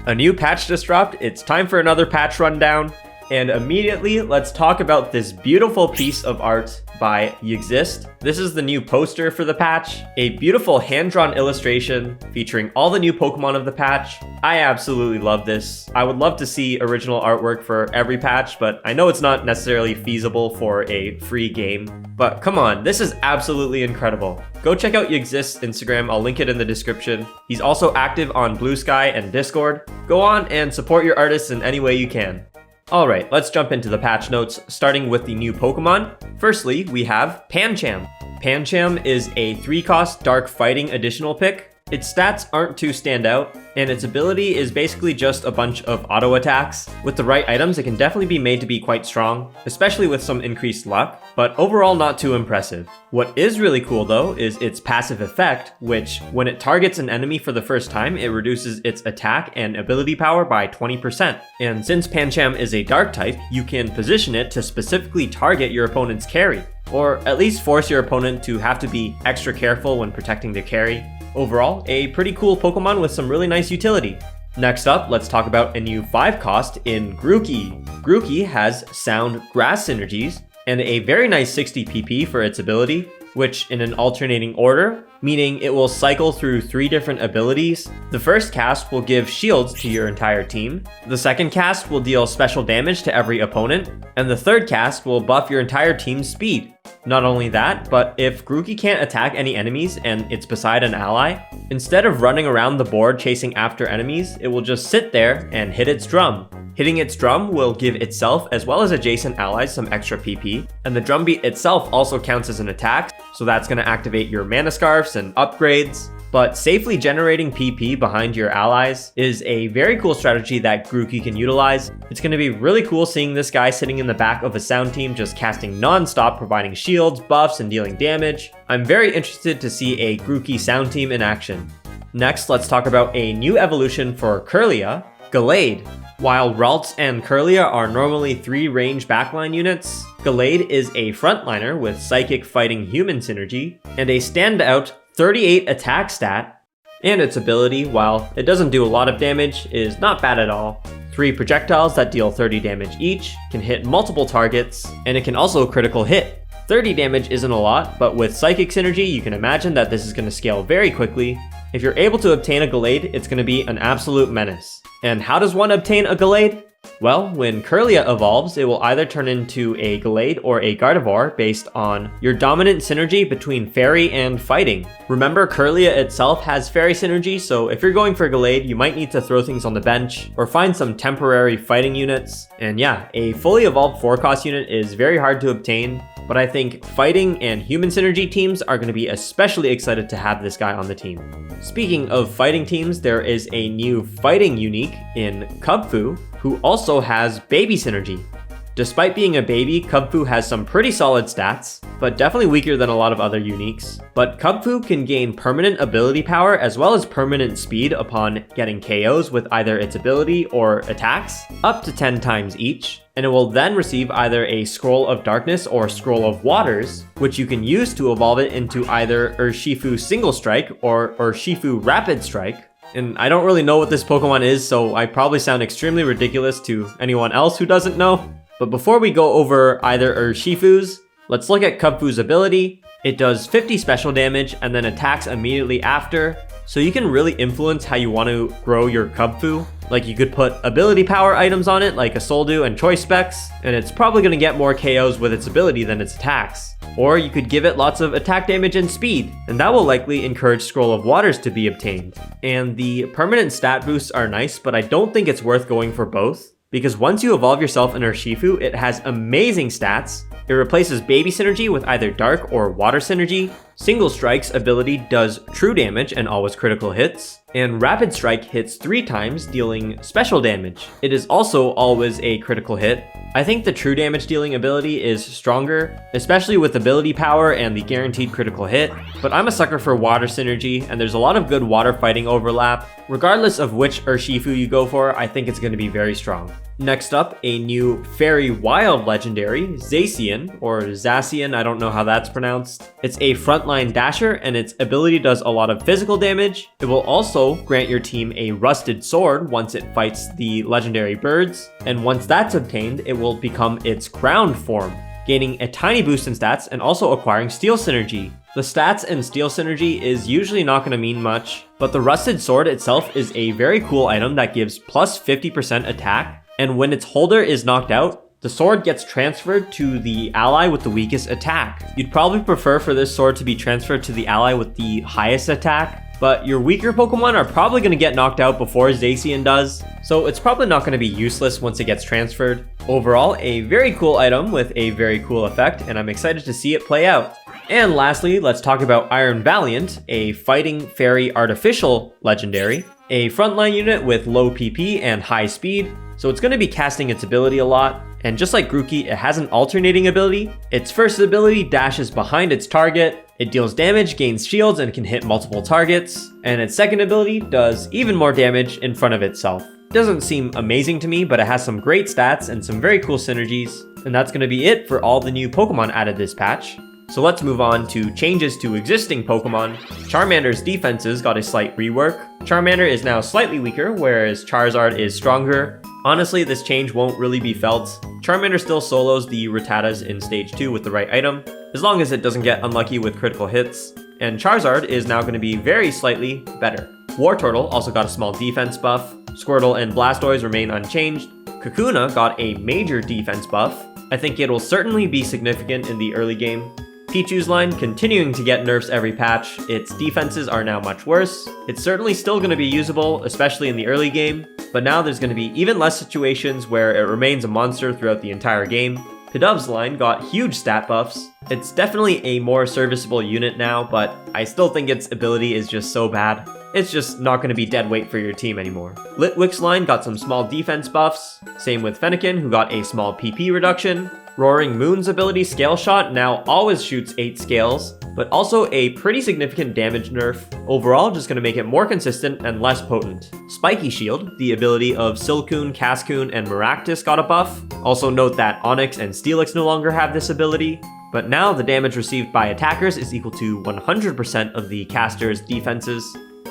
A new patch just dropped, it's time for another patch rundown, and immediately let's talk about this beautiful piece of art by Exist. This is the new poster for the patch, a beautiful hand-drawn illustration featuring all the new Pokemon of the patch. I absolutely love this. I would love to see original artwork for every patch, but I know it's not necessarily feasible for a free game. But come on, this is absolutely incredible. Go check out Exist's Instagram, I'll link it in the description. He's also active on Blue Sky and Discord. Go on and support your artists in any way you can. Alright, let's jump into the patch notes, starting with the new Pokemon. Firstly, we have Pancham. Pancham is a 3-cost Dark Fighting additional pick. Its stats aren't too standout, and its ability is basically just a bunch of auto attacks. With the right items, it can definitely be made to be quite strong, especially with some increased luck, but overall not too impressive. What is really cool though is its passive effect, which when it targets an enemy for the first time, it reduces its attack and ability power by 20%. And since Pancham is a dark type, you can position it to specifically target your opponent's carry, or at least force your opponent to have to be extra careful when protecting their carry. Overall, a pretty cool Pokemon with some really nice utility. Next up, let's talk about a new 5-cost in Grookey. Grookey has Sound Grass Synergies and a very nice 60 PP for its ability, which in an alternating order, meaning it will cycle through 3 different abilities. The first cast will give shields to your entire team, the second cast will deal special damage to every opponent, and the third cast will buff your entire team's speed. Not only that, but if Grookey can't attack any enemies and it's beside an ally, instead of running around the board chasing after enemies, it will just sit there and hit its drum. Hitting its drum will give itself as well as adjacent allies some extra PP, and the drum beat itself also counts as an attack, so that's going to activate your mana scarfs and upgrades. But safely generating PP behind your allies is a very cool strategy that Grookey can utilize. It's going to be really cool seeing this guy sitting in the back of a sound team just casting non-stop, providing shields, buffs, and dealing damage. I'm very interested to see a Grookey sound team in action. Next, let's talk about a new evolution for Kirlia, Gallade. While Ralts and Kirlia are normally 3 range backline units, Gallade is a frontliner with Psychic Fighting Human synergy and a standout 38 attack stat, and its ability, while it doesn't do a lot of damage, is not bad at all. 3 projectiles that deal 30 damage each, can hit multiple targets, and it can also critical hit. 30 damage isn't a lot, but with Psychic Synergy you can imagine that this is going to scale very quickly. If you're able to obtain a Gallade, it's going to be an absolute menace. And how does one obtain a Gallade? Well, when Kirlia evolves, it will either turn into a Gallade or a Gardevoir based on your dominant synergy between Fairy and Fighting. Remember, Kirlia itself has Fairy synergy, so if you're going for Gallade, you might need to throw things on the bench or find some temporary fighting units. And yeah, a fully evolved 4-cost unit is very hard to obtain, but I think Fighting and Human synergy teams are going to be especially excited to have this guy on the team. Speaking of fighting teams, there is a new fighting unique in Kubfu, who also has baby synergy. Despite being a baby, Kubfu has some pretty solid stats, but definitely weaker than a lot of other uniques. But Kubfu can gain permanent ability power as well as permanent speed upon getting KOs with either its ability or attacks, up to 10 times each, and it will then receive either a Scroll of Darkness or Scroll of Waters, which you can use to evolve it into either Urshifu Single Strike or Urshifu Rapid Strike. And I don't really know what this Pokemon is, so I probably sound extremely ridiculous to anyone else who doesn't know. But before we go over either Urshifu's, let's look at Kubfu's ability. It does 50 special damage and then attacks immediately after, so you can really influence how you want to grow your Kubfu. Like you could put ability power items on it like a Soldew and Choice Specs, and it's probably going to get more KOs with its ability than its attacks. Or you could give it lots of attack damage and speed, and that will likely encourage Scroll of Waters to be obtained. And the permanent stat boosts are nice, but I don't think it's worth going for both, because once you evolve yourself in Urshifu, it has amazing stats. It replaces Baby Synergy with either Dark or Water Synergy. Single Strike's ability does true damage and always critical hits, and Rapid Strike hits 3 times, dealing special damage. It is also always a critical hit. I think the true damage dealing ability is stronger, especially with ability power and the guaranteed critical hit, but I'm a sucker for Water Synergy, and there's a lot of good water fighting overlap. Regardless of which Urshifu you go for, I think it's going to be very strong. Next up, a new Fairy Wild Legendary, Zacian, or Zacian, I don't know how that's pronounced. It's a front frontline dasher, and its ability does a lot of physical damage. It will also grant your team a rusted sword once it fights the legendary birds, and once that's obtained, it will become its ground form, gaining a tiny boost in stats and also acquiring steel synergy. The stats and steel synergy is usually not going to mean much, but the rusted sword itself is a very cool item that gives plus 50% attack, and when its holder is knocked out, the sword gets transferred to the ally with the weakest attack. You'd probably prefer for this sword to be transferred to the ally with the highest attack, but your weaker Pokemon are probably going to get knocked out before Zacian does, so it's probably not going to be useless once it gets transferred. Overall, a very cool item with a very cool effect, and I'm excited to see it play out. And lastly, let's talk about Iron Valiant, a fighting fairy artificial legendary, a frontline unit with low PP and high speed, so it's going to be casting its ability a lot. And just like Grookey, it has an alternating ability. Its first ability dashes behind its target, it deals damage, gains shields, and can hit multiple targets. And its second ability does even more damage in front of itself. Doesn't seem amazing to me, but it has some great stats and some very cool synergies. And that's going to be it for all the new Pokemon added this patch. So let's move on to changes to existing Pokemon. Charmander's defenses got a slight rework. Charmander is now slightly weaker, whereas Charizard is stronger. Honestly, this change won't really be felt. Charmander still solos the Rattatas in Stage 2 with the right item, as long as it doesn't get unlucky with critical hits. And Charizard is now going to be very slightly better. Wartortle also got a small defense buff. Squirtle and Blastoise remain unchanged. Kakuna got a major defense buff. I think it will certainly be significant in the early game. Pichu's line continuing to get nerfs every patch. Its defenses are now much worse. It's certainly still going to be usable, especially in the early game, but now there's going to be even less situations where it remains a monster throughout the entire game. Pidov's line got huge stat buffs. It's definitely a more serviceable unit now, but I still think its ability is just so bad. It's just not going to be dead weight for your team anymore. Litwick's line got some small defense buffs. Same with Fennekin, who got a small PP reduction. Roaring Moon's ability Scale Shot now always shoots 8 scales, but also a pretty significant damage nerf. Overall, just going to make it more consistent and less potent. Spiky Shield, the ability of Silcoon, Cascoon, and Maractus got a buff. Also note that Onix and Steelix no longer have this ability, but now the damage received by attackers is equal to 100% of the caster's defenses.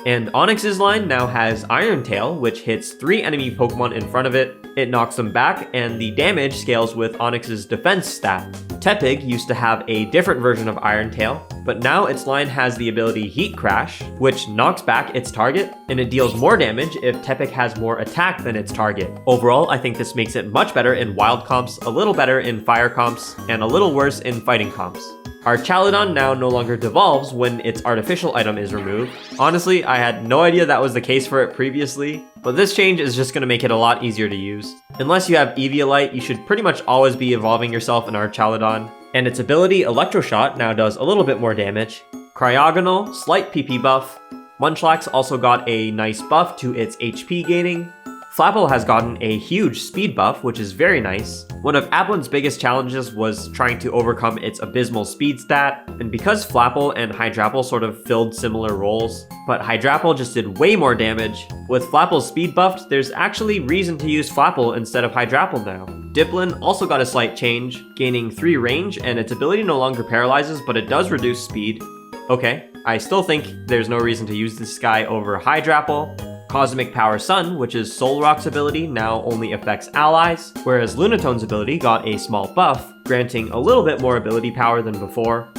And Onix's line now has Iron Tail, which hits 3 enemy Pokemon in front of it. It knocks them back, and the damage scales with Onix's defense stat. Tepig used to have a different version of Iron Tail, but now its line has the ability Heat Crash, which knocks back its target, and it deals more damage if Tepig has more attack than its target. Overall, I think this makes it much better in wild comps, a little better in fire comps, and a little worse in fighting comps. Our Chaladon now no longer devolves when its artificial item is removed. Honestly, I had no idea that was the case for it previously, but this change is just going to make it a lot easier to use. Unless you have Eviolite, you should pretty much always be evolving yourself in our Chaladon. And its ability Electroshot now does a little bit more damage. Cryogonal, slight PP buff. Munchlax also got a nice buff to its HP gaining. Flapple has gotten a huge speed buff, which is very nice. One of Applin's biggest challenges was trying to overcome its abysmal speed stat, and because Flapple and Hydrapple sort of filled similar roles, but Hydrapple just did way more damage. With Flapple's speed buffed, there's actually reason to use Flapple instead of Hydrapple now. Diplin also got a slight change, gaining 3 range, and its ability no longer paralyzes, but it does reduce speed. Okay, I still think there's no reason to use this guy over Hydrapple. Cosmic Power Sun, which is Solrock's ability, now only affects allies, whereas Lunatone's ability got a small buff, granting a little bit more ability power than before.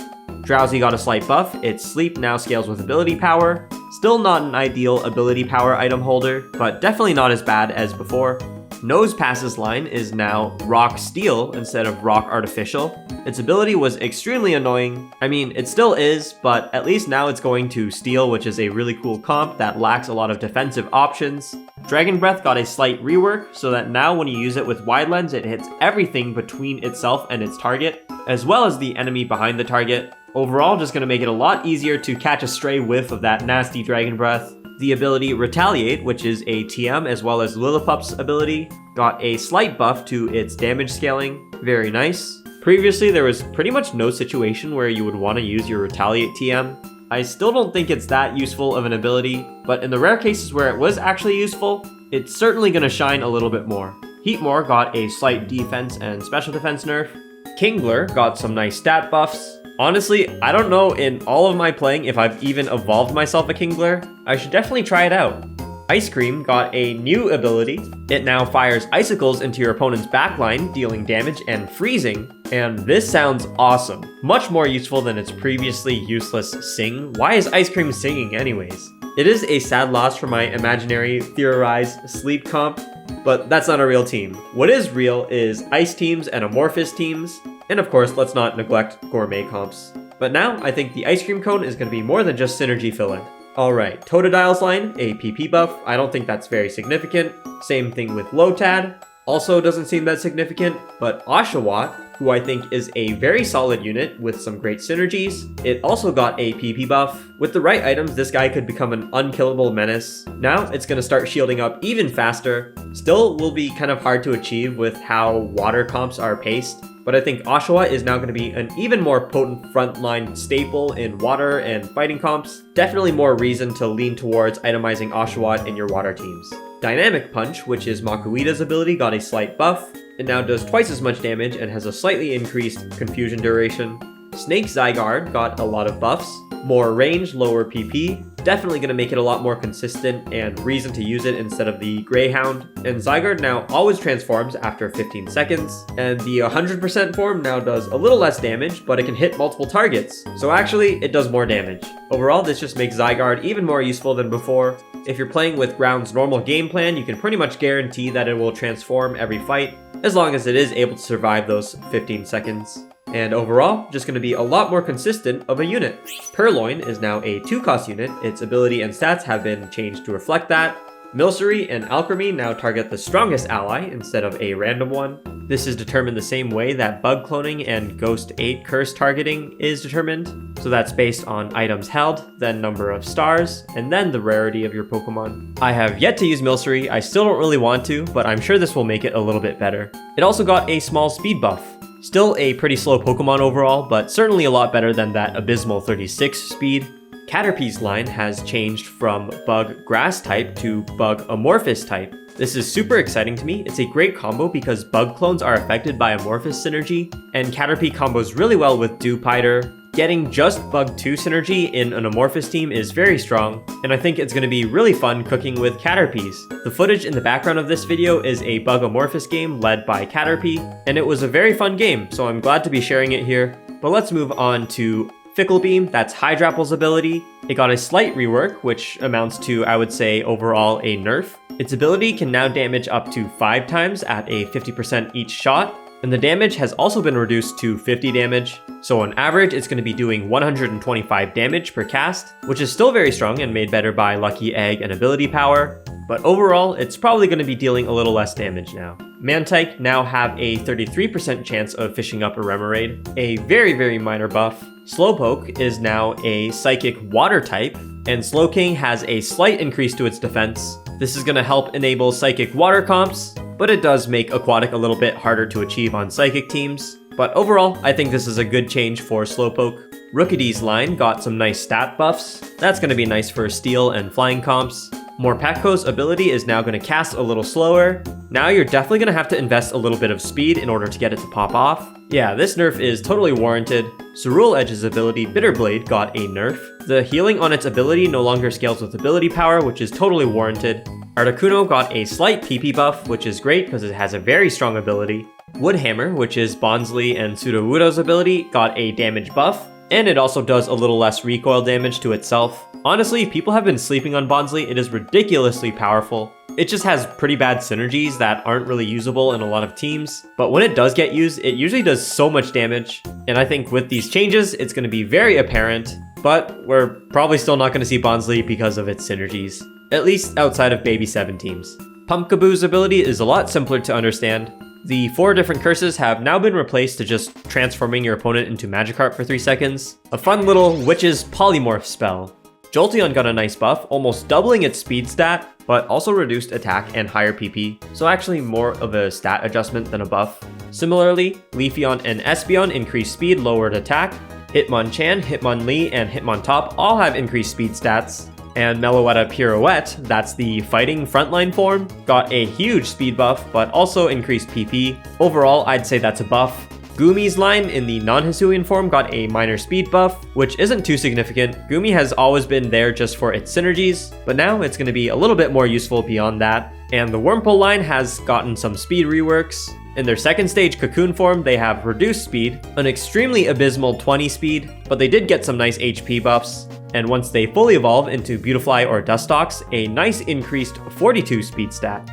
Drowsy got a slight buff, its Sleep now scales with ability power. Still not an ideal ability power item holder, but definitely not as bad as before. Nosepass's line is now Rock Steel instead of Rock Artificial. Its ability was extremely annoying. I mean, it still is, but at least now it's going to Steel, which is a really cool comp that lacks a lot of defensive options. Dragon Breath got a slight rework, so that now when you use it with Wide Lens, it hits everything between itself and its target, as well as the enemy behind the target. Overall, just going to make it a lot easier to catch a stray whiff of that nasty Dragon Breath. The ability Retaliate, which is a TM as well as Lillipup's ability, got a slight buff to its damage scaling. Very nice. Previously, there was pretty much no situation where you would want to use your Retaliate TM. I still don't think it's that useful of an ability, but in the rare cases where it was actually useful, it's certainly going to shine a little bit more. Heatmore got a slight defense and special defense nerf. Kingler got some nice stat buffs. Honestly, I don't know in all of my playing if I've even evolved myself a Kingler. I should definitely try it out. Ice Cream got a new ability. It now fires icicles into your opponent's backline, dealing damage and freezing. And this sounds awesome. Much more useful than its previously useless Sing. Why is Ice Cream singing anyways? It is a sad loss for my imaginary theorized sleep comp, but that's not a real team. What is real is ice teams and amorphous teams. And of course, let's not neglect gourmet comps. But now, I think the Ice Cream Cone is going to be more than just synergy filler. Alright, Totodile's line, a PP buff. I don't think that's very significant. Same thing with Lotad. Also doesn't seem that significant, but Oshawott, who I think is a very solid unit with some great synergies. It also got a PP buff. With the right items, this guy could become an unkillable menace. Now it's going to start shielding up even faster. Still will be kind of hard to achieve with how water comps are paced. But I think Oshawott is now going to be an even more potent frontline staple in water and fighting comps. Definitely more reason to lean towards itemizing Oshawott in your water teams. Dynamic Punch, which is Makuita's ability, got a slight buff. It now does twice as much damage and has a slightly increased confusion duration. Snake Zygarde got a lot of buffs. More range, lower PP. Definitely going to make it a lot more consistent and reason to use it instead of the Greyhound. And Zygarde now always transforms after 15 seconds. And the 100% form now does a little less damage, but it can hit multiple targets. So actually, it does more damage. Overall, this just makes Zygarde even more useful than before. If you're playing with Ground's normal game plan, you can pretty much guarantee that it will transform every fight, as long as it is able to survive those 15 seconds. And overall, just going to be a lot more consistent of a unit. Purloin is now a 2-cost unit. Its ability and stats have been changed to reflect that. Milcery and Alchemy now target the strongest ally instead of a random one. This is determined the same way that Bug Cloning and Ghost 8 Curse targeting is determined. So that's based on items held, then number of stars, and then the rarity of your Pokemon. I have yet to use Milcery. I still don't really want to, but I'm sure this will make it a little bit better. It also got a small speed buff. Still a pretty slow Pokemon overall, but certainly a lot better than that abysmal 36 speed. Caterpie's line has changed from Bug Grass type to Bug Amorphous type. This is super exciting to me. It's a great combo because Bug clones are affected by Amorphous synergy, and Caterpie combos really well with Dewpider. Getting just Bug 2 synergy in an Amorphous team is very strong, and I think it's going to be really fun cooking with Caterpies. The footage in the background of this video is a Bug Amorphous game led by Caterpie, and it was a very fun game, so I'm glad to be sharing it here. But let's move on to Fickle Beam. That's Hydrapple's ability. It got a slight rework, which amounts to, I would say, overall a nerf. Its ability can now damage up to 5 times at a 50% each shot, and the damage has also been reduced to 50 damage. So on average, it's going to be doing 125 damage per cast, which is still very strong and made better by Lucky Egg and ability power. But overall, it's probably going to be dealing a little less damage now. Mantike now have a 33% chance of fishing up a Remoraid, a very minor buff. Slowpoke is now a Psychic Water type, and Slowking has a slight increase to its defense. This is going to help enable Psychic Water comps, but it does make Aquatic a little bit harder to achieve on Psychic teams. But overall, I think this is a good change for Slowpoke. Rookidee's line got some nice stat buffs. That's going to be nice for Steel and Flying comps. Morpekko's ability is now going to cast a little slower. Now you're definitely going to have to invest a little bit of speed in order to get it to pop off. Yeah, this nerf is totally warranted. Cerule Edge's ability, Bitterblade, got a nerf. The healing on its ability no longer scales with ability power, which is totally warranted. Articuno got a slight PP buff, which is great because it has a very strong ability. Woodhammer, which is Bonsly and Sudowoodo's ability, got a damage buff, and it also does a little less recoil damage to itself. Honestly, people have been sleeping on Bonsly. It is ridiculously powerful. It just has pretty bad synergies that aren't really usable in a lot of teams, but when it does get used, it usually does so much damage, and I think with these changes, it's going to be very apparent, but we're probably still not going to see Bonsly because of its synergies, at least outside of Baby 7 teams. Pumpkaboo's ability is a lot simpler to understand. The 4 different curses have now been replaced to just transforming your opponent into Magikarp for 3 seconds. A fun little Witch's Polymorph spell. Jolteon got a nice buff, almost doubling its speed stat, but also reduced attack and higher PP, so actually more of a stat adjustment than a buff. Similarly, Leafeon and Espeon increased speed, lowered attack. Hitmonchan, Hitmonlee, and Hitmontop all have increased speed stats. And Meloetta Pirouette, that's the fighting frontline form, got a huge speed buff, but also increased PP. Overall, I'd say that's a buff. Gumi's line in the non-Hisuian form got a minor speed buff, which isn't too significant. Gumi has always been there just for its synergies, but now it's going to be a little bit more useful beyond that. And the Wurmple line has gotten some speed reworks. In their second stage Cocoon form, they have reduced speed, an extremely abysmal 20 speed, but they did get some nice HP buffs. And once they fully evolve into Beautifly or Dustox, a nice increased 42 speed stat.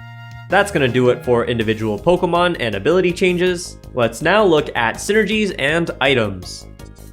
That's going to do it for individual Pokemon and ability changes. Let's now look at synergies and items.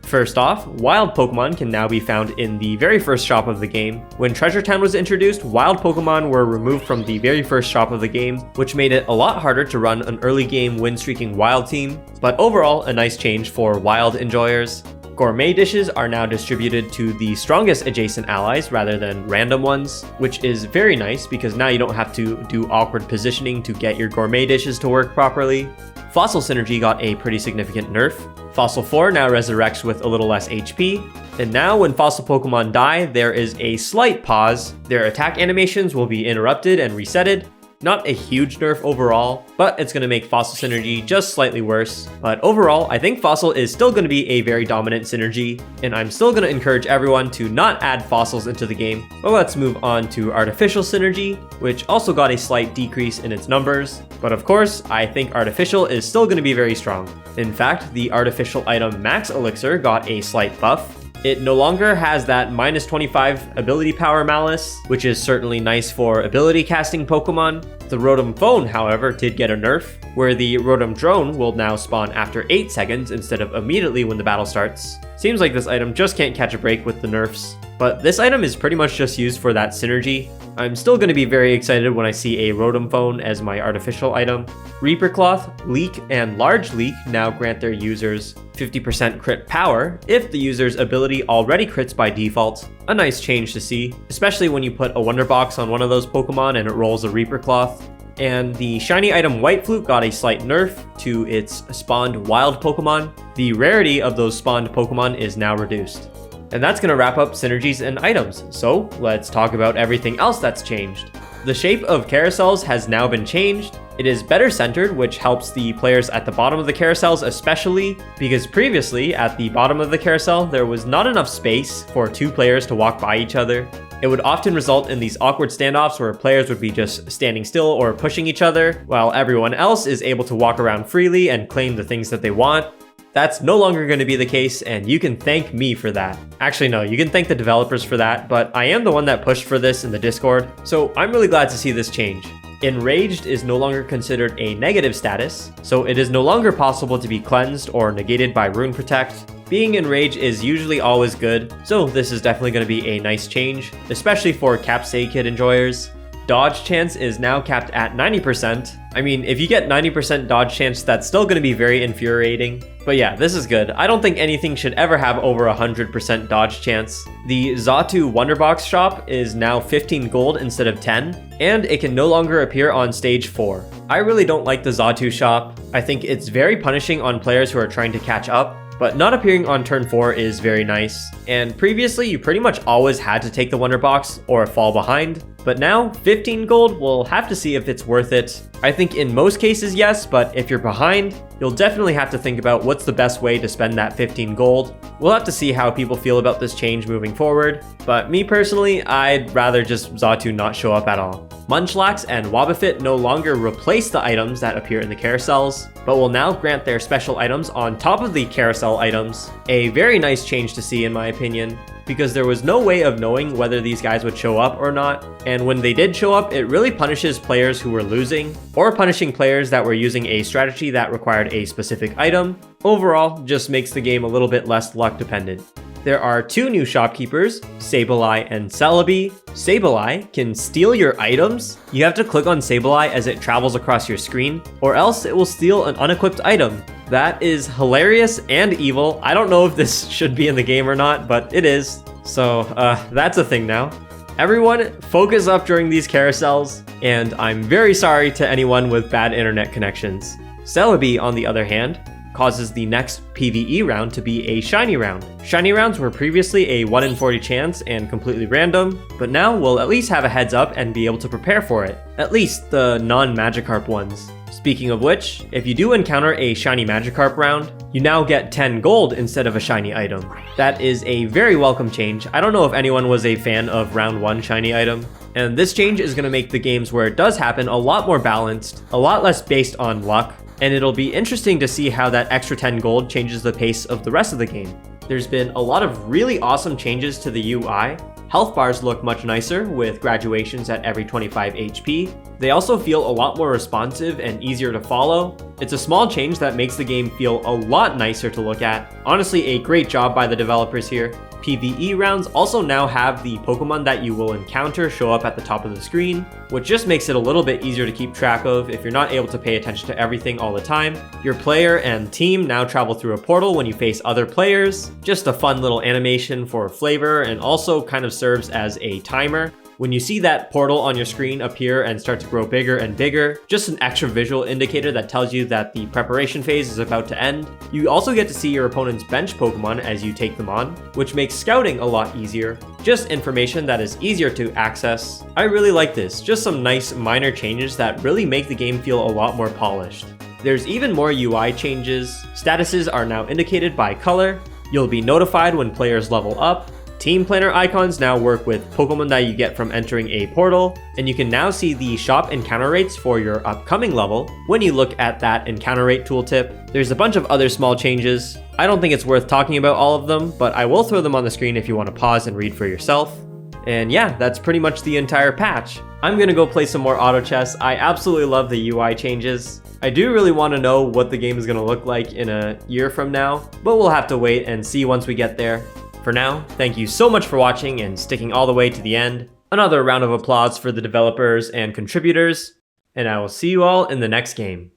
First off, wild Pokemon can now be found in the very first shop of the game. When Treasure Town was introduced, wild Pokemon were removed from the very first shop of the game, which made it a lot harder to run an early game win-streaking wild team, but overall a nice change for wild enjoyers. Gourmet dishes are now distributed to the strongest adjacent allies rather than random ones, which is very nice because now you don't have to do awkward positioning to get your gourmet dishes to work properly. Fossil Synergy got a pretty significant nerf. Fossil 4 now resurrects with a little less HP, and now when Fossil Pokemon die, there is a slight pause. Their attack animations will be interrupted and resetted. Not a huge nerf overall, but it's going to make Fossil Synergy just slightly worse. But overall, I think Fossil is still going to be a very dominant synergy, and I'm still going to encourage everyone to not add fossils into the game. But let's move on to Artificial Synergy, which also got a slight decrease in its numbers. But of course, I think Artificial is still going to be very strong. In fact, the Artificial item Max Elixir got a slight buff. It no longer has that minus 25 ability power Malice, which is certainly nice for ability casting Pokemon. The Rotom Phone, however, did get a nerf, where the Rotom Drone will now spawn after 8 seconds instead of immediately when the battle starts. Seems like this item just can't catch a break with the nerfs. But this item is pretty much just used for that synergy. I'm still going to be very excited when I see a Rotom Phone as my artificial item. Reaper Cloth, Leak, and Large Leak now grant their users 50% crit power if the user's ability already crits by default. A nice change to see, especially when you put a Wonder Box on one of those Pokemon and it rolls a Reaper Cloth. And the shiny item White Flute got a slight nerf to its spawned wild Pokemon. The rarity of those spawned Pokemon is now reduced. And that's going to wrap up synergies and items, so let's talk about everything else that's changed. The shape of carousels has now been changed. It is better centered, which helps the players at the bottom of the carousels especially, because previously at the bottom of the carousel there was not enough space for two players to walk by each other. It would often result in these awkward standoffs where players would be just standing still or pushing each other, while everyone else is able to walk around freely and claim the things that they want. That's no longer going to be the case, and you can thank me for that. Actually, no, you can thank the developers for that, but I am the one that pushed for this in the Discord, so I'm really glad to see this change. Enraged is no longer considered a negative status, so it is no longer possible to be cleansed or negated by Rune Protect. Being enraged is usually always good, so this is definitely going to be a nice change, especially for Capsay Kid enjoyers. Dodge chance is now capped at 90%. I mean, if you get 90% dodge chance, that's still going to be very infuriating. But yeah, this is good. I don't think anything should ever have over 100% dodge chance. The Xatu Wonderbox shop is now 15 gold instead of 10, and it can no longer appear on stage 4. I really don't like the Xatu shop. I think it's very punishing on players who are trying to catch up, but not appearing on turn 4 is very nice. And previously, you pretty much always had to take the Wonder Box or fall behind, but now 15 gold, we'll have to see if it's worth it. I think in most cases, yes, but if you're behind, you'll definitely have to think about what's the best way to spend that 15 gold. We'll have to see how people feel about this change moving forward, but me personally, I'd rather just Xatu not show up at all. Munchlax and Wobbuffet no longer replace the items that appear in the carousels, but will now grant their special items on top of the carousel items. A very nice change to see in my opinion, because there was no way of knowing whether these guys would show up or not, and when they did show up, it really punishes players who were losing, or punishing players that were using a strategy that required a specific item. Overall, just makes the game a little bit less luck dependent. There are two new shopkeepers, Sableye and Celebi. Sableye can steal your items. You have to click on Sableye as it travels across your screen, or else it will steal an unequipped item. That is hilarious and evil. I don't know if this should be in the game or not, but it is. So that's a thing now. Everyone, focus up during these carousels, and I'm very sorry to anyone with bad internet connections. Celebi, on the other hand, causes the next PvE round to be a shiny round. Shiny rounds were previously a 1 in 40 chance and completely random, but now we'll at least have a heads up and be able to prepare for it. At least the non-Magikarp ones. Speaking of which, if you do encounter a shiny Magikarp round, You now get 10 gold instead of a shiny item. That is a very welcome change. I don't know if anyone was a fan of round 1 shiny item. And this change is going to make the games where it does happen a lot more balanced, a lot less based on luck, and it'll be interesting to see how that extra 10 gold changes the pace of the rest of the game. There's been a lot of really awesome changes to the UI. Health bars look much nicer with graduations at every 25 HP. They also feel a lot more responsive and easier to follow. It's a small change that makes the game feel a lot nicer to look at. Honestly, a great job by the developers here. PvE rounds also now have the Pokemon that you will encounter show up at the top of the screen, which just makes it a little bit easier to keep track of if you're not able to pay attention to everything all the time. Your player and team now travel through a portal when you face other players. Just a fun little animation for flavor, and also kind of serves as a timer. When you see that portal on your screen appear and start to grow bigger and bigger, just an extra visual indicator that tells you that the preparation phase is about to end. You also get to see your opponent's bench Pokemon as you take them on, which makes scouting a lot easier. Just information that is easier to access. I really like this, just some nice minor changes that really make the game feel a lot more polished. There's even more UI changes. Statuses are now indicated by color. You'll be notified when players level up. Team Planner icons now work with Pokemon that you get from entering a portal, and you can now see the shop encounter rates for your upcoming level when you look at that encounter rate tooltip. There's a bunch of other small changes. I don't think it's worth talking about all of them, but I will throw them on the screen if you want to pause and read for yourself. And yeah, that's pretty much the entire patch. I'm gonna go play some more auto chess. I absolutely love the UI changes. I do really want to know what the game is gonna look like in a year from now, but we'll have to wait and see once we get there. For now, thank you so much for watching and sticking all the way to the end. Another round of applause for the developers and contributors, and I will see you all in the next game.